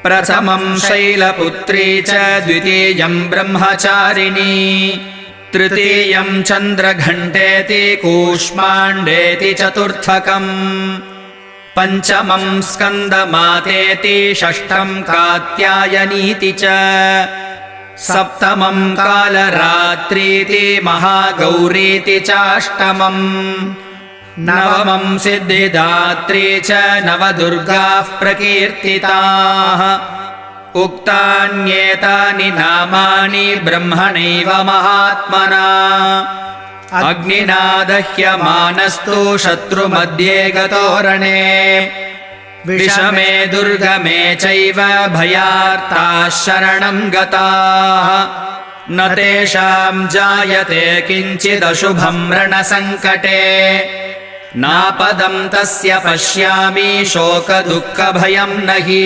प्रथमं शैलपुत्री च द्वितीयं ब्रह्मचारिणी तृतीयं चन्द्रघण्टेति कूष्माण्डेति चतुर्थकम् पञ्चमं स्कन्दमातेति षष्ठं कात्यायनीति च सप्तमं कालरात्रीति महागौरीति चाष्टमम् नवमं सिद्धिदात्री च नवदुर्गाः प्रकीर्तिताः उक्तान्येतानि नामानि ब्रह्मणैव महात्मना अग्निना दह्यमानस्तु शत्रुमध्ये गतोरणे विषमे दुर्गमे चैव भयार्ताः शरणं गताः न तेषां जायते किञ्चिदशुभं रणसङ्कटे नापदं तस्य पश्यामि शोकदुःखभयं न हि